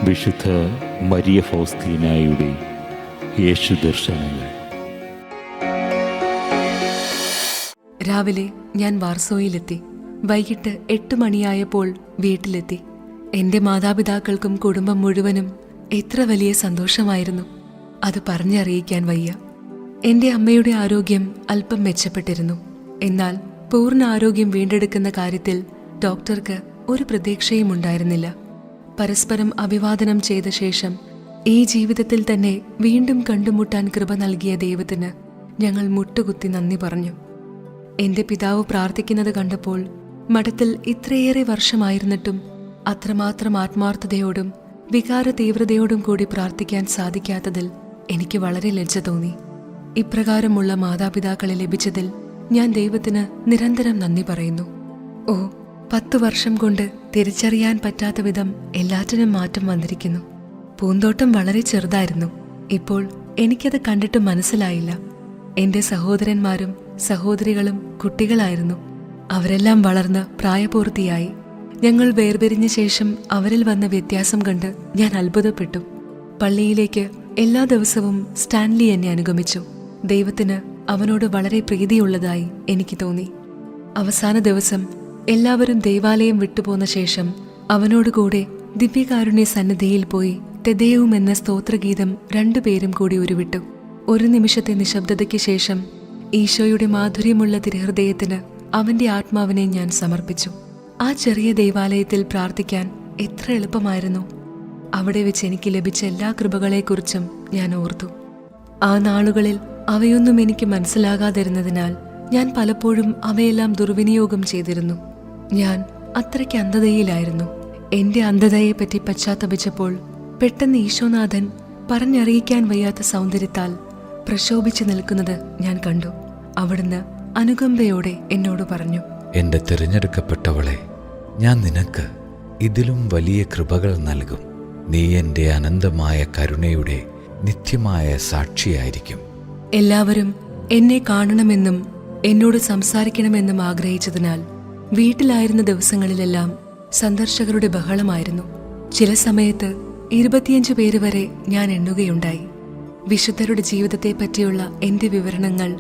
വിശുദ്ധ മരിയ ഫൗസ്തീനായുടെ യേശു ദർശനങ്ങൾ. രാവിലെ ഞാൻ വാർസോയിലെത്തി. വൈകിട്ട് 8 മണിയായപ്പോൾ വീട്ടിലെത്തി. എന്റെ മാതാപിതാക്കൾക്കും കുടുംബം മുഴുവനും എത്ര വലിയ സന്തോഷമായിരുന്നു, അത് പറഞ്ഞറിയിക്കാൻ വയ്യ. എന്റെ അമ്മയുടെ ആരോഗ്യം അല്പം മെച്ചപ്പെട്ടിരുന്നു. എന്നാൽ പൂർണ്ണ ആരോഗ്യം വീണ്ടെടുക്കുന്ന കാര്യത്തിൽ ഡോക്ടർക്ക് ഒരു പ്രതീക്ഷയും ഉണ്ടായിരുന്നില്ല. പരസ്പരം അഭിവാദനം ചെയ്ത ശേഷം ഈ ജീവിതത്തിൽ തന്നെ വീണ്ടും കണ്ടുമുട്ടാൻ കൃപ നൽകിയ ദൈവത്തിന് ഞങ്ങൾ മുട്ടുകുത്തി നന്ദി പറഞ്ഞു. എന്റെ പിതാവ് പ്രാർത്ഥിക്കുന്നത് കണ്ടപ്പോൾ മഠത്തിൽ ഇത്രയേറെ വർഷമായിരുന്നിട്ടും അത്രമാത്രം ആത്മാർത്ഥതയോടും വികാര തീവ്രതയോടും കൂടി പ്രാർത്ഥിക്കാൻ സാധിക്കാത്തതിൽ എനിക്ക് വളരെ ലജ്ജ തോന്നി. ഇപ്രകാരമുള്ള മാതാപിതാക്കളെ ലഭിച്ചതിൽ ഞാൻ ദൈവത്തിന് നിരന്തരം നന്ദി പറയുന്നു. 10 വർഷം കൊണ്ട് തിരിച്ചറിയാൻ പറ്റാത്ത വിധം എല്ലാറ്റിനും മാറ്റം വന്നിരിക്കുന്നു. പൂന്തോട്ടം വളരെ ചെറുതായിരുന്നു. ഇപ്പോൾ എനിക്കത് കണ്ടിട്ട് മനസ്സിലായില്ല. എന്റെ സഹോദരന്മാരും സഹോദരികളും കുട്ടികളായിരുന്നു. അവരെല്ലാം വളർന്ന് പ്രായപൂർത്തിയായി. ഞങ്ങൾ വേർപിരിഞ്ഞ ശേഷം അവരിൽ വന്ന വ്യത്യാസം കണ്ട് ഞാൻ അത്ഭുതപ്പെട്ടു. പള്ളിയിലേക്ക് എല്ലാ ദിവസവും സ്റ്റാൻലി എന്നെ അനുഗമിച്ചു. ദൈവത്തിന് അവനോട് വളരെ പ്രീതിയുള്ളതായി എനിക്ക് തോന്നി. അവസാന ദിവസം എല്ലാവരും ദൈവാലയം വിട്ടുപോന്ന ശേഷം അവനോടുകൂടെ ദിവ്യകാരുണ്യ സന്നിധിയിൽ പോയി തെദേവും എന്ന സ്തോത്രഗീതം 2 പേരും കൂടി ഉരുവിട്ടു. ഒരു നിമിഷത്തെ നിശബ്ദതയ്ക്ക് ശേഷം ഈശോയുടെ മാധുര്യമുള്ള തിരുഹൃദയത്തിന് അവന്റെ ആത്മാവിനെ ഞാൻ സമർപ്പിച്ചു. ആ ചെറിയ ദൈവാലയത്തിൽ പ്രാർത്ഥിക്കാൻ എത്ര എളുപ്പമായിരുന്നു. അവിടെ വെച്ച് എനിക്ക് ലഭിച്ച എല്ലാ കൃപകളെക്കുറിച്ചും ഞാൻ ഓർത്തു. ആ നാളുകളിൽ അവയൊന്നും എനിക്ക് മനസ്സിലാകാതിരുന്നതിനാൽ ഞാൻ പലപ്പോഴും അവയെല്ലാം ദുർവിനിയോഗം ചെയ്തിരുന്നു. ഞാൻ അത്രയ്ക്ക് അന്ധതയിലായിരുന്നു. എന്റെ അന്ധതയെപ്പറ്റി പശ്ചാത്തപിച്ചപ്പോൾ പെട്ടെന്ന് ഈശോനാഥൻ പറഞ്ഞറിയിക്കാൻ വയ്യാത്ത സൗന്ദര്യത്താൽ പ്രശോഭിച്ചു നിൽക്കുന്നത് ഞാൻ കണ്ടു. അവിടുന്ന് അനുകമ്പയോടെ എന്നോട് പറഞ്ഞു, എന്റെ തിരഞ്ഞെടുക്കപ്പെട്ടവളെ, ഞാൻ നിനക്ക് ഇതിലും വലിയ കൃപകൾ നൽകും. നീ എന്റെ അനന്തമായ കരുണയുടെ നിത്യമായ സാക്ഷിയായിരിക്കും. എല്ലാവരും എന്നെ കാണണമെന്നും എന്നോട് സംസാരിക്കണമെന്നും ആഗ്രഹിച്ചതിനാൽ വീട്ടിലായിരുന്ന ദിവസങ്ങളിലെല്ലാം സന്ദർശകരുടെ ബഹളമായിരുന്നു. ചില സമയത്ത് 25 പേര് വരെ ഞാൻ എണ്ണുകയുണ്ടായി. വിശുദ്ധരുടെ ജീവിതത്തെ പറ്റിയുള്ള എന്റെ വിവരണങ്ങൾ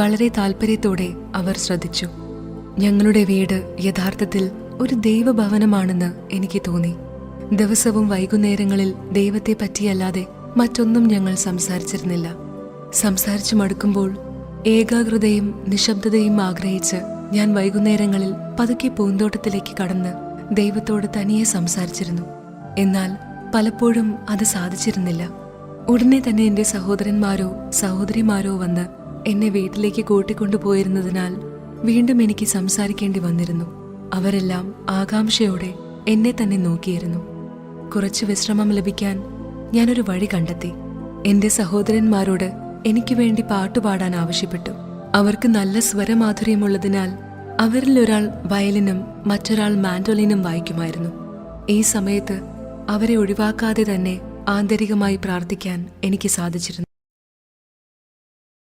വളരെ താല്പര്യത്തോടെ അവർ ശ്രദ്ധിച്ചു. ഞങ്ങളുടെ വീട് യഥാർത്ഥത്തിൽ ഒരു ദൈവഭവനമാണെന്ന് എനിക്ക് തോന്നി. ദിവസവും വൈകുന്നേരങ്ങളിൽ ദൈവത്തെ പറ്റിയല്ലാതെ മറ്റൊന്നും ഞങ്ങൾ സംസാരിച്ചിരുന്നില്ല. സംസാരിച്ചു മടുക്കുമ്പോൾ ഏകാഗ്രതയും നിശബ്ദതയും ആഗ്രഹിച്ച് ഞാൻ വൈകുന്നേരങ്ങളിൽ പതുക്കെ പൂന്തോട്ടത്തിലേക്ക് കടന്ന് ദൈവത്തോട് തനിയെ സംസാരിച്ചിരുന്നു. എന്നാൽ പലപ്പോഴും അത് സാധിച്ചിരുന്നില്ല. ഉടനെ തന്നെ എന്റെ സഹോദരന്മാരോ സഹോദരിമാരോ വന്ന് എന്നെ വീട്ടിലേക്ക് കൂട്ടിക്കൊണ്ടുപോയിരുന്നതിനാൽ വീണ്ടും എനിക്ക് സംസാരിക്കേണ്ടി വന്നിരുന്നു. അവരെല്ലാം ആകാംക്ഷയോടെ എന്നെ തന്നെ നോക്കിയിരുന്നു. കുറച്ച് വിശ്രമം ലഭിക്കാൻ ഞാനൊരു വഴി കണ്ടെത്തി. എന്റെ സഹോദരന്മാരോട് എനിക്ക് വേണ്ടി പാട്ടുപാടാൻ ആവശ്യപ്പെട്ടു. അവർക്ക് നല്ല സ്വരമാധുര്യമുള്ളതിനാൽ അവരിൽ ഒരാൾ വയലിനും മറ്റൊരാൾ മാൻഡോലിനും വായിക്കുമായിരുന്നു. ഈ സമയത്ത് അവരെ ഒഴിവാക്കാതെ തന്നെ ആന്തരികമായി പ്രാർത്ഥിക്കാൻ എനിക്ക് സാധിച്ചിരുന്നു.